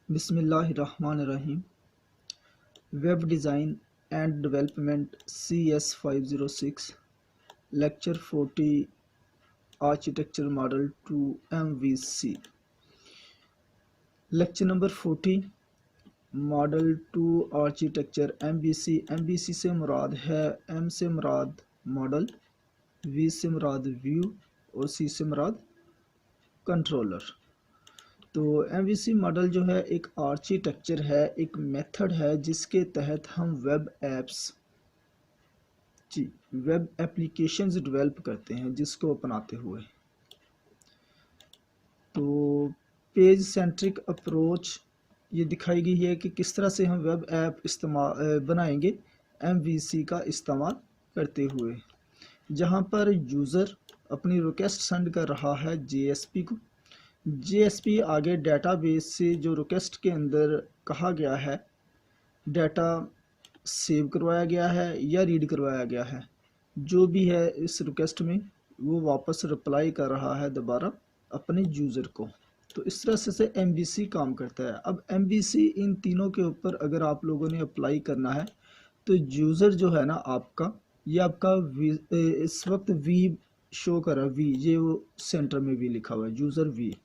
बिस्मिल्लाहिर्रहमानिर्रहीम। Web design and development CS 506 lecture 40 architecture model two MVC। Lecture number 40 model two architecture MVC। MVC से मुराद है, M से मुराद model, V से मुराद view और C से मुराद controller. तो MVC मॉडल जो है एक आर्किटेक्चर है, एक मेथड है जिसके तहत हम वेब एप्लीकेशंस डेवलप करते हैं जिसको अपनाते हुए। तो पेज सेंट्रिक अप्रोच ये दिखाई गई है कि किस तरह से हम वेब ऐप बनाएंगे MVC का इस्तेमाल करते हुए, जहां पर यूज़र अपनी रिक्वेस्ट सेंड कर रहा है JSP को। JSP आगे डेटाबेस से जो रिक्वेस्ट के अंदर कहा गया है डाटा सेव करवाया गया है या रीड करवाया गया है, जो भी है इस रिक्वेस्ट में वो वापस रिप्लाई कर रहा है दोबारा अपने यूज़र को। तो इस तरह से MVC काम करता है। अब MVC इन तीनों के ऊपर अगर आप लोगों ने अप्लाई करना है तो यूज़र जो है ना आपका, ये आपका इस वक्त वी शो कर रहा है, वी ये वो सेंटर में भी लिखा हुआ है यूज़र वी।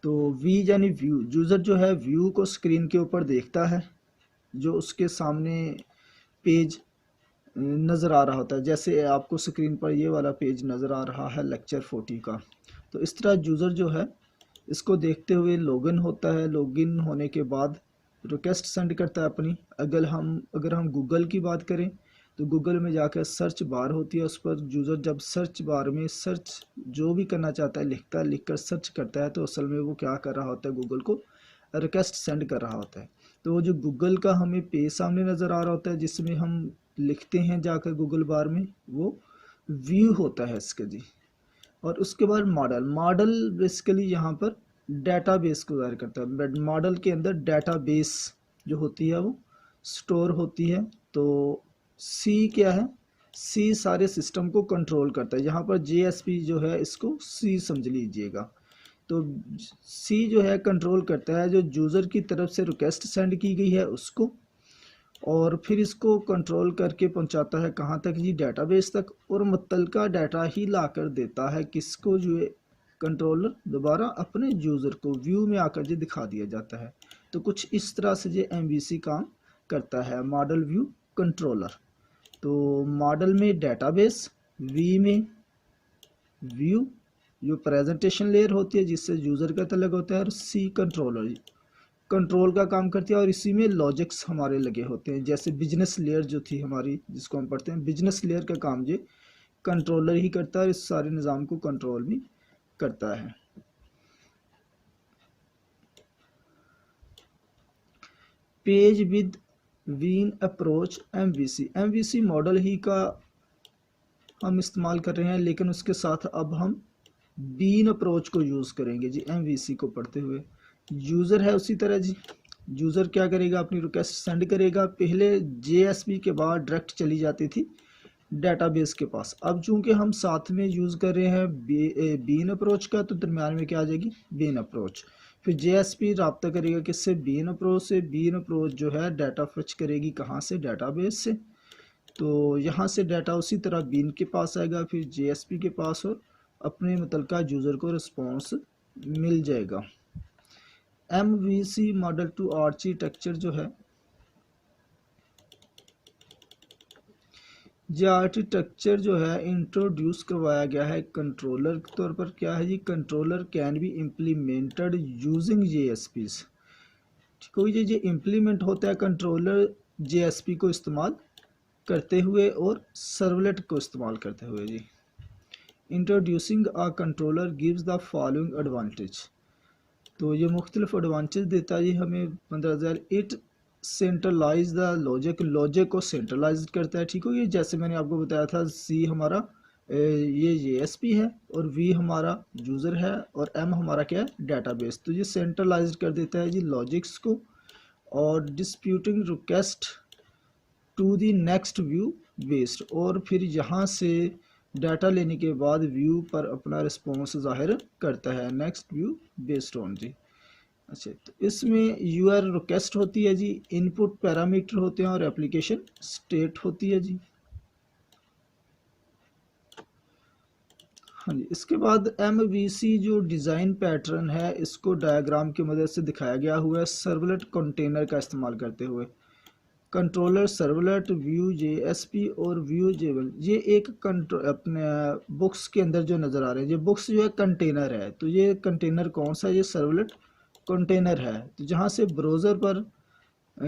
तो वी यानी व्यू, यूज़र जो है व्यू को स्क्रीन के ऊपर देखता है, जो उसके सामने पेज नज़र आ रहा होता है। जैसे आपको स्क्रीन पर ये वाला पेज नज़र आ रहा है लेक्चर 40 का। तो इस तरह यूज़र जो है इसको देखते हुए लॉगिन होता है। लॉगिन होने के बाद रिक्वेस्ट सेंड करता है अपनी। अगर हम गूगल की बात करें तो गूगल में जाकर सर्च बार होती है, उस पर यूज़र जब सर्च बार में सर्च जो भी करना चाहता है लिखता है, लिखकर सर्च करता है, तो असल में वो क्या कर रहा होता है, गूगल को रिक्वेस्ट सेंड कर रहा होता है। तो वो जो गूगल का हमें पेज सामने नज़र आ रहा होता है जिसमें हम लिखते हैं जाकर गूगल बार में, वो व्यू होता है इसका जी। और उसके बाद मॉडल बेसिकली यहाँ पर डेटाबेस को ज़ाहिर करता है। मॉडल के अंदर डेटाबेस जो होती है वो स्टोर होती है। तो सी क्या है, सी सारे सिस्टम को कंट्रोल करता है। यहाँ पर JSP जो है इसको C समझ लीजिएगा। तो C जो है कंट्रोल करता है जो यूज़र की तरफ से रिक्वेस्ट सेंड की गई है उसको, और फिर इसको कंट्रोल करके पहुंचाता है कहाँ तक जी, डेटाबेस तक, और मुतलका डाटा ही लाकर देता है किसको, जो कंट्रोलर दोबारा अपने यूज़र को व्यू में आकर जो दिखा दिया जाता है। तो कुछ इस तरह से जो MVC काम करता है, मॉडल व्यू कंट्रोलर। तो मॉडल में डेटाबेस, वी में व्यू जो प्रेजेंटेशन लेयर होती है जिससे यूज़र का तलब होता है, और C कंट्रोलर कंट्रोल का काम करती है। और इसी में लॉजिक्स हमारे लगे होते हैं, जैसे बिजनेस लेयर जो थी हमारी जिसको हम पढ़ते हैं, बिजनेस लेयर का काम ये कंट्रोलर ही करता है और इस सारे निज़ाम को कंट्रोल भी करता है। Page within approach MVC model ही का हम इस्तेमाल कर रहे हैं, लेकिन उसके साथ अब हम बीन अप्रोच को यूज़ करेंगे जी MVC को पढ़ते हुए। यूज़र है उसी तरह जी, यूज़र क्या करेगा, अपनी रिक्वेस्ट सेंड करेगा। पहले JSP के बाद डायरेक्ट चली जाती थी डेटाबेस के पास। अब चूंकि हम साथ में यूज़ कर रहे हैं बीन अप्रोच का, तो दरम्यान में क्या आ जाएगी, बीन अप्रोच। फिर JSP रब्ता करेगा किससे, बीन अप्रोच से। बीन अप्रोच जो है डाटा फच करेगी कहाँ से, डेटाबेस से। तो यहाँ से डाटा उसी तरह बीन के पास आएगा, फिर JSP के पास, और अपने मुतलका यूज़र को रिस्पॉन्स मिल जाएगा। MVC मॉडल टू आर्किटेक्चर जो है, ये आर्किटेक्चर जो है इंट्रोड्यूस करवाया गया है कंट्रोलर के तौर पर। क्या है जी, controller can be implemented using JSPs। ठीक हो, ये इम्प्लीमेंट होता है कंट्रोलर JSP को इस्तेमाल करते हुए और सर्वलेट को इस्तेमाल करते हुए जी। Introducing a controller gives the following advantage. तो ये मुख्तलिफ एडवांटेज देता है जी हमें। 15,000 इट सेंट्रलाइज द लॉजिक को सेंट्रलाइज करता है। ठीक हो, ये जैसे मैंने आपको बताया था, C हमारा ये JSP है, और V हमारा यूज़र है, और M हमारा क्या है, डेटाबेस। तो ये सेंट्रलाइज कर देता है जी लॉजिक्स को। और disputing request to the next view based, और फिर यहाँ से डाटा लेने के बाद व्यू पर अपना रिस्पॉन्स ज़ाहिर करता है नेक्स्ट व्यू बेस्ड ऑन जी। अच्छा, तो इसमें यूआर रिक्वेस्ट होती है जी, इनपुट पैरामीटर होते हैं और एप्लीकेशन स्टेट होती है जी। हाँ जी, इसके बाद MVC जो डिज़ाइन पैटर्न है इसको डायग्राम की मदद से दिखाया गया हुआ है सर्वलेट कंटेनर का इस्तेमाल करते हुए। कंट्रोलर सर्वलेट व्यू JSP और व्यू जेबल, ये एक अपने बुक्स के अंदर जो नज़र आ रहे हैं, ये बुक्स जो है कंटेनर है। तो ये कंटेनर कौन सा है? ये सर्वलेट कंटेनर है। तो जहाँ से ब्राउज़र पर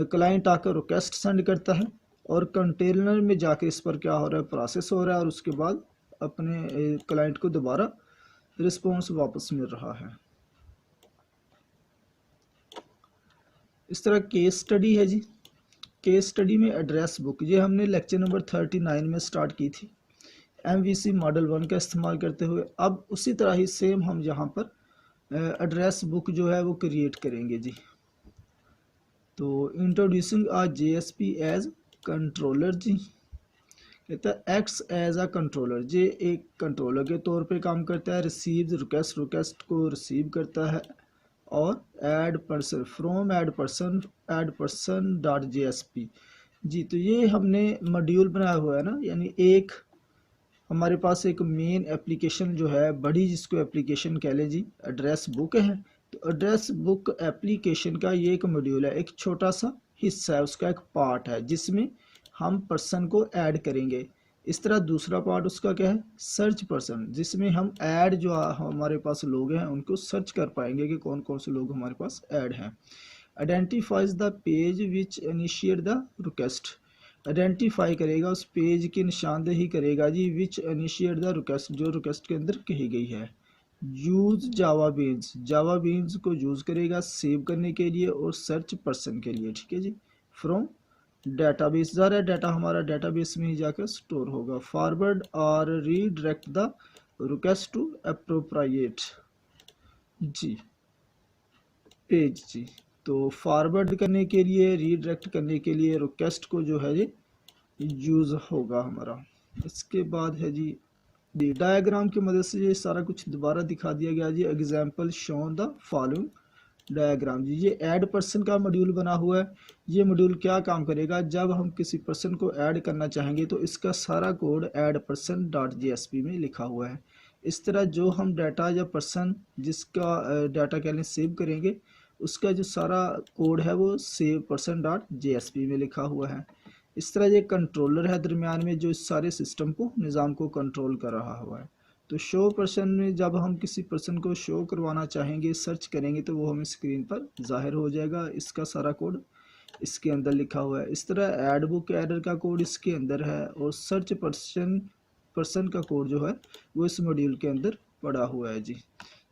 क्लाइंट आकर रिक्वेस्ट सेंड करता है और कंटेनर में जाके इस पर क्या हो रहा है, प्रोसेस हो रहा है और उसके बाद अपने क्लाइंट को दोबारा रिस्पॉन्स वापस मिल रहा है। इस तरह केस स्टडी है जी। केस स्टडी में एड्रेस बुक, ये हमने लेक्चर नंबर 39 में स्टार्ट की थी MVC मॉडल 1 का इस्तेमाल करते हुए। अब उसी तरह ही सेम हम यहाँ पर एड्रेस बुक जो है वो क्रिएट करेंगे जी। तो इंट्रोड्यूसिंग आ JSP एज कंट्रोलर जी, कहता है एक्स एज अ कंट्रोलर, ये एक कंट्रोलर के तौर पे काम करता है। रिसीव रिक्वेस्ट को रिसीव करता है और add person from add person dot JSP जी। तो ये हमने मॉड्यूल बनाया हुआ है ना, यानी एक हमारे पास एक मेन एप्लीकेशन जो है बड़ी, जिसको एप्लीकेशन कह ले जी, एड्रेस बुक है। तो एड्रेस बुक एप्लीकेशन का ये एक मॉड्यूल है, एक छोटा सा हिस्सा है, उसका एक पार्ट है जिसमें हम पर्सन को ऐड करेंगे। इस तरह दूसरा पार्ट उसका क्या है, सर्च पर्सन, जिसमें हम ऐड जो हमारे पास लोग हैं उनको सर्च कर पाएंगे कि कौन कौन से लोग हमारे पास ऐड हैं। Identifies the page which initiate the request, identify करेगा, उस पेज की निशानदेही करेगा जी, विच इनिशिएट द रिक्वेस्ट, जो रिक्वेस्ट के अंदर कही गई है। यूज जावा बीन्स, जावा बीन्स को यूज़ करेगा सेव करने के लिए और सर्च पर्सन के लिए, ठीक है जी। फ्रॉम डेटाबेस, ज़रा डाटा हमारा डेटाबेस में ही जाकर स्टोर होगा। फॉरवर्ड और redirect the request to appropriate जी पेज जी। तो फॉरवर्ड करने के लिए, रीडायरेक्ट करने के लिए रिक्वेस्ट को जो है ये यूज़ होगा हमारा। इसके बाद है जी डायग्राम की मदद से ये सारा कुछ दोबारा दिखा दिया गया जी। Example shown the following diagram जी। ये ऐड पर्सन का मॉड्यूल बना हुआ है। ये मॉड्यूल क्या काम करेगा, जब हम किसी पर्सन को ऐड करना चाहेंगे तो इसका सारा code add person dot JSP में लिखा हुआ है। इस तरह जो हम डाटा या पर्सन जिसका डाटा कह लें सेव करेंगे, उसका जो सारा कोड है वो सेव पर्सन डॉट JSP में लिखा हुआ है। इस तरह ये कंट्रोलर है दरमियान में जो इस सारे सिस्टम को, निज़ाम को कंट्रोल कर रहा हुआ है। तो शो पर्सन में जब हम किसी पर्सन को शो करवाना चाहेंगे, सर्च करेंगे, तो वो हमें स्क्रीन पर जाहिर हो जाएगा। इसका सारा कोड इसके अंदर लिखा हुआ है। इस तरह ऐड बुक एडर का कोड इसके अंदर है और सर्च पर्सन का कोड जो है वो इस मॉड्यूल के अंदर पड़ा हुआ है जी।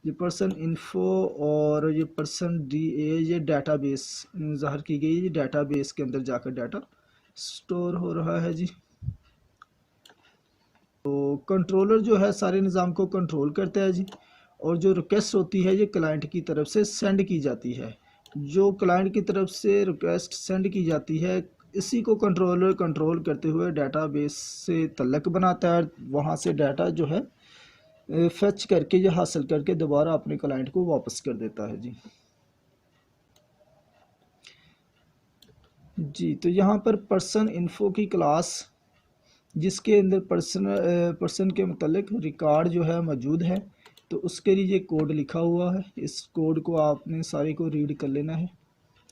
ये पर्सन इन्फो और ये पर्सन DA, ये डाटाबेस ज़ाहिर की गई, ये डाटाबेस के अंदर जाकर डाटा स्टोर हो रहा है जी। तो कंट्रोलर जो है सारे निज़ाम को कंट्रोल करता है जी। और जो रिक्वेस्ट होती है ये क्लाइंट की तरफ से सेंड की जाती है। जो क्लाइंट की तरफ से रिक्वेस्ट सेंड की जाती है, इसी को कंट्रोलर कंट्रोल करते हुए डाटाबेस से तल्लक बनाता है। वहाँ से डाटा जो है फेच करके या हासिल करके दोबारा अपने क्लाइंट को वापस कर देता है जी। जी, तो यहाँ पर पर्सन इन्फो की क्लास, जिसके अंदर पर्सन के मतलब रिकॉर्ड जो है मौजूद है, तो उसके लिए ये कोड लिखा हुआ है। इस कोड को आपने सारे को रीड कर लेना है।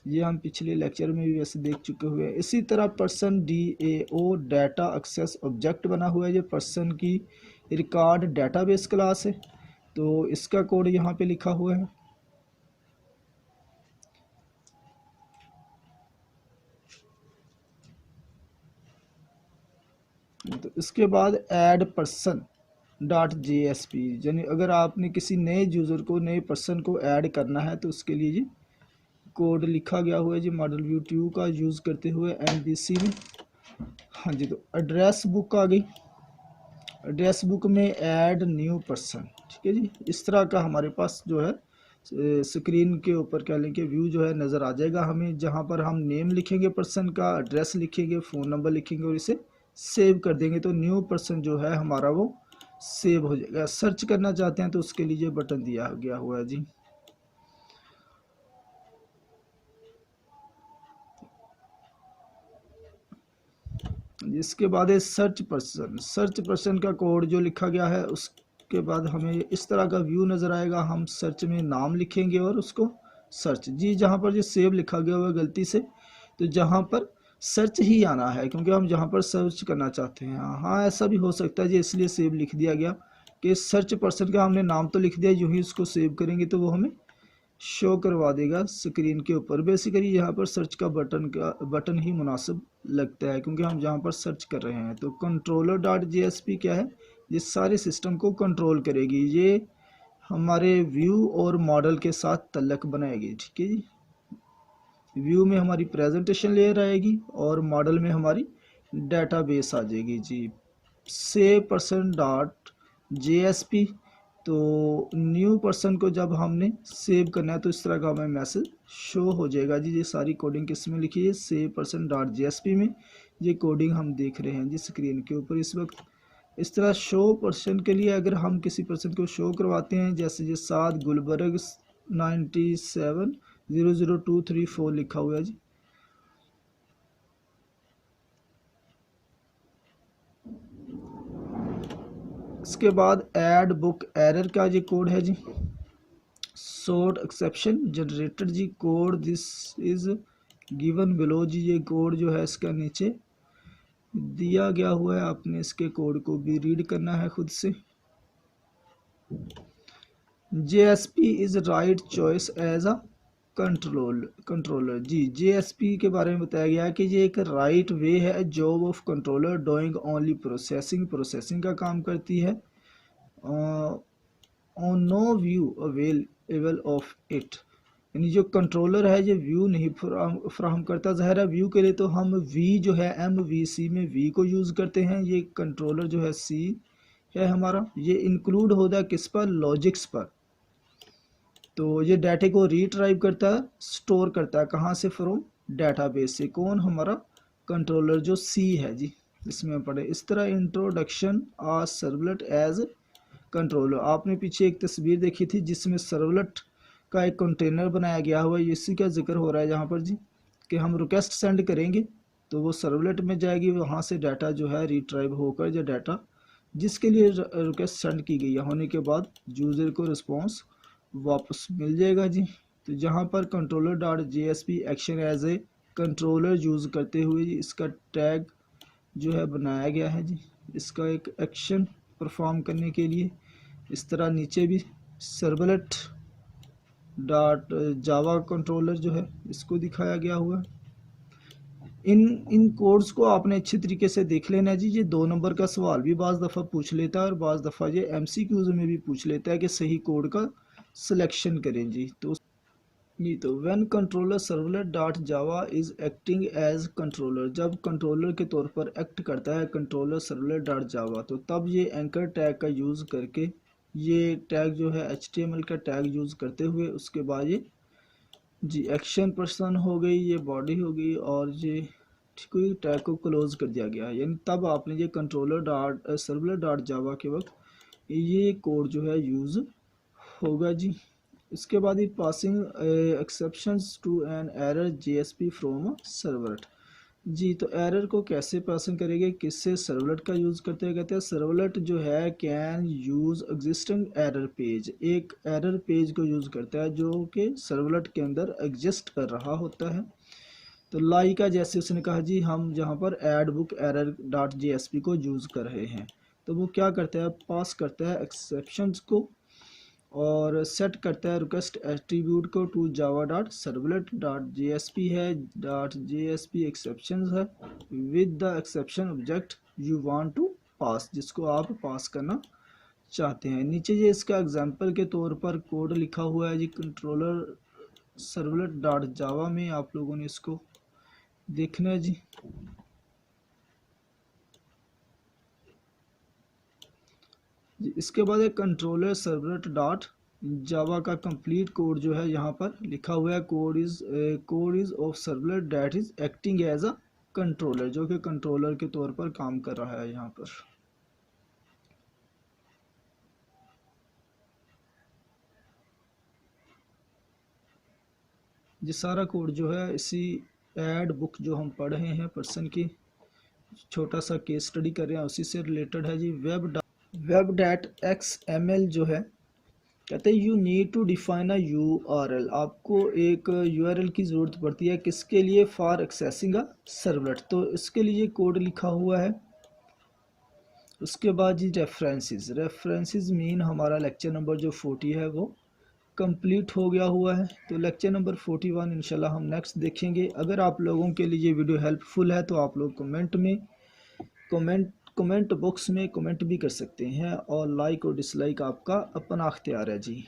ये हम पिछले लेक्चर में भी वैसे देख चुके हुए हैं। इसी तरह person DAO data access object बना हुआ है। ये पर्सन की रिकॉर्ड डाटाबेस क्लास है, तो इसका कोड यहाँ पे लिखा हुआ है। तो इसके बाद ऐड पर्सन डॉट JSP, यानी अगर आपने किसी नए यूज़र को, नए पर्सन को ऐड करना है तो उसके लिए जी कोड लिखा गया हुआ है जी, मॉडल व्यू 2 का यूज़ करते हुए MVC में। हाँ जी, तो एड्रेस बुक आ गई। एड्रेस बुक में ऐड न्यू पर्सन, ठीक है जी। इस तरह का हमारे पास जो है स्क्रीन के ऊपर कह लें कि व्यू जो है नज़र आ जाएगा हमें, जहाँ पर हम नेम लिखेंगे पर्सन का, एड्रेस लिखेंगे, फ़ोन नंबर लिखेंगे और इसे सेव कर देंगे तो न्यू पर्सन जो है हमारा वो सेव हो जाएगा। सर्च करना चाहते हैं तो उसके लिए बटन दिया गया हुआ है जी। इसके बाद है सर्च पर्सन। सर्च पर्सन का कोड जो लिखा गया है उसके बाद हमें इस तरह का व्यू नज़र आएगा। हम सर्च में नाम लिखेंगे और उसको सर्च, जी जहाँ पर जो सेव लिखा गया हुआ है गलती से, तो जहाँ पर सर्च ही आना है क्योंकि हम जहाँ पर सर्च करना चाहते हैं। हाँ ऐसा भी हो सकता है जी, इसलिए सेव लिख दिया गया कि सर्च पर्सन का हमने नाम तो लिख दिया, यूँ ही उसको सेव करेंगे तो वो हमें शो करवा देगा स्क्रीन के ऊपर। बेसिकली यहाँ पर सर्च का बटन ही मुनासिब लगता है क्योंकि हम जहाँ पर सर्च कर रहे हैं। तो कंट्रोलर डॉट JSP क्या है, ये सारे सिस्टम को कंट्रोल करेगी। ये हमारे व्यू और मॉडल के साथ तल्लक बनाएगी, ठीक है जी। व्यू में हमारी प्रेजेंटेशन लेयर आएगी और मॉडल में हमारी डेटाबेस आ जाएगी जी। से पर्सन डॉट JSP, तो न्यू पर्सन को जब हमने सेव करना है तो इस तरह का हमें मैसेज शो हो जाएगा जी। ये सारी कोडिंग किस में लिखी है, सेव पर्सन डॉट JSP में। ये कोडिंग हम देख रहे हैं जी स्क्रीन के ऊपर इस वक्त। इस तरह शो पर्सन के लिए अगर हम किसी पर्सन को शो करवाते हैं, जैसे ये 7 गुलबर्ग 97 00234 लिखा हुआ है जी। इसके बाद ऐड बुक एरर का जी कोड है जी। सॉर्ट एक्सेप्शन जनरेटेड जी code this is given below जी। ये कोड जो है इसका नीचे दिया गया हुआ है, आपने इसके कोड को भी रीड करना है खुद से। JSP is right choice as a controller जी। JSP के बारे में बताया गया है कि ये एक राइट वे है, job of controller doing only processing का काम करती है। On no view available of it, यानी जो कंट्रोलर है ये व्यू नहीं फ्राहम करता। ज़ाहिर है व्यू के लिए तो हम वी जो है MVC में वी को यूज़ करते हैं। ये कंट्रोलर जो है C है हमारा, ये इंक्लूड होता है किस पर, लॉजिक्स पर। तो ये डाटे को रिट्राइव करता है, स्टोर करता है कहाँ से, फ्रॉम डेटाबेस से। कौन, हमारा कंट्रोलर जो C है जी, इसमें पढ़े। इस तरह इंट्रोडक्शन आ सर्वलेट एज कंट्रोलर। आपने पीछे एक तस्वीर देखी थी जिसमें सर्वलेट का एक कंटेनर बनाया गया हुआ है, इसी का जिक्र हो रहा है यहाँ पर जी, कि हम रिक्वेस्ट सेंड करेंगे तो वो सर्वलेट में जाएगी, वहाँ से डाटा जो है रिट्राइव होकर, जो डाटा जिसके लिए रिक्वेस्ट सेंड की गई है होने के बाद यूज़र को रिस्पॉन्स वापस मिल जाएगा जी। तो जहाँ पर controller dot JSP action as a controller use करते हुए इसका टैग जो है बनाया गया है जी, इसका एक एक्शन परफॉर्म करने के लिए। इस तरह नीचे भी सर्वलेट डॉट जावा कंट्रोलर जो है इसको दिखाया गया हुआ है। इन कोड्स को आपने अच्छी तरीके से देख लेना है जी। ये 2 नंबर का सवाल भी बाज़ दफ़ा पूछ लेता है और बाज़ दफ़ा ये MCQs में भी पूछ लेता है कि सही कोड का सिलेक्शन करें जी। तो when controller servlet dot Java is acting as controller, जब कंट्रोलर के तौर पर एक्ट करता है कंट्रोलर सर्वलेट डॉट जावा, तो तब ये एंकर टैग का यूज़ करके, ये टैग जो है HTML का टैग यूज़ करते हुए, उसके बाद ये जी एक्शन पर्सन हो गई, ये बॉडी हो गई और ये ठीक हुई, टैग को क्लोज कर दिया गया। यानी तब आपने ये कंट्रोलर डॉट सर्वलेट डॉट जावा के वक्त ये कोड जो है यूज़ होगा जी। इसके बाद ही passing exceptions to an error JSP from servlet जी। तो एरर को कैसे पासिंग करेंगे, किससे, सर्वलेट का यूज़ करते हैं। कहते हैं सर्वलेट जो है can use existing error page, एक एरर पेज को यूज़ करता है जो कि सर्वलेट के अंदर एग्जिस्ट कर रहा होता है। तो लाइका जैसे उसने कहा जी, हम जहाँ पर add book error dot JSP को यूज़ कर रहे हैं, तो वो क्या करता है, पास करता है एक्सेप्शंस को और सेट करता है रिक्वेस्ट एट्रीब्यूट को to Java dot servlet dot JSP है डॉट JSP एक्सेप्शन है with the exception object you want to pass, जिसको आप पास करना चाहते हैं। नीचे ये इसका एग्जांपल के तौर पर कोड लिखा हुआ है जी, कंट्रोलर सर्वलेट डॉट जावा में आप लोगों ने इसको देखना है जी। इसके बाद एक कंट्रोलर सर्वलेट डॉट जावा का कंप्लीट कोड जो है यहाँ पर लिखा हुआ है। Code is of servlet that is acting as a controller, जो कि कंट्रोलर के तौर पर काम कर रहा है यहाँ पर। ये सारा कोड जो है इसी ऐड बुक जो हम पढ़ रहे हैं पर्सन की, छोटा सा केस स्टडी कर रहे हैं, उसी से रिलेटेड है जी। वेब डॉट XML जो है, कहते हैं you need to define a URL, आपको एक URL की ज़रूरत पड़ती है, किसके लिए? For accessing a servlet. तो इसके लिए कोड लिखा हुआ है। उसके बाद जी रेफरेंसेस मीन हमारा लेक्चर नंबर जो 40 है वो कंप्लीट हो गया हुआ है। तो लेक्चर नंबर 41 इंशाल्लाह हम नेक्स्ट देखेंगे। अगर आप लोगों के लिए ये वीडियो हेल्पफुल है तो आप लोग कमेंट बॉक्स में कमेंट भी कर सकते हैं, और लाइक और डिसलाइक आपका अपना अख्तियार है जी।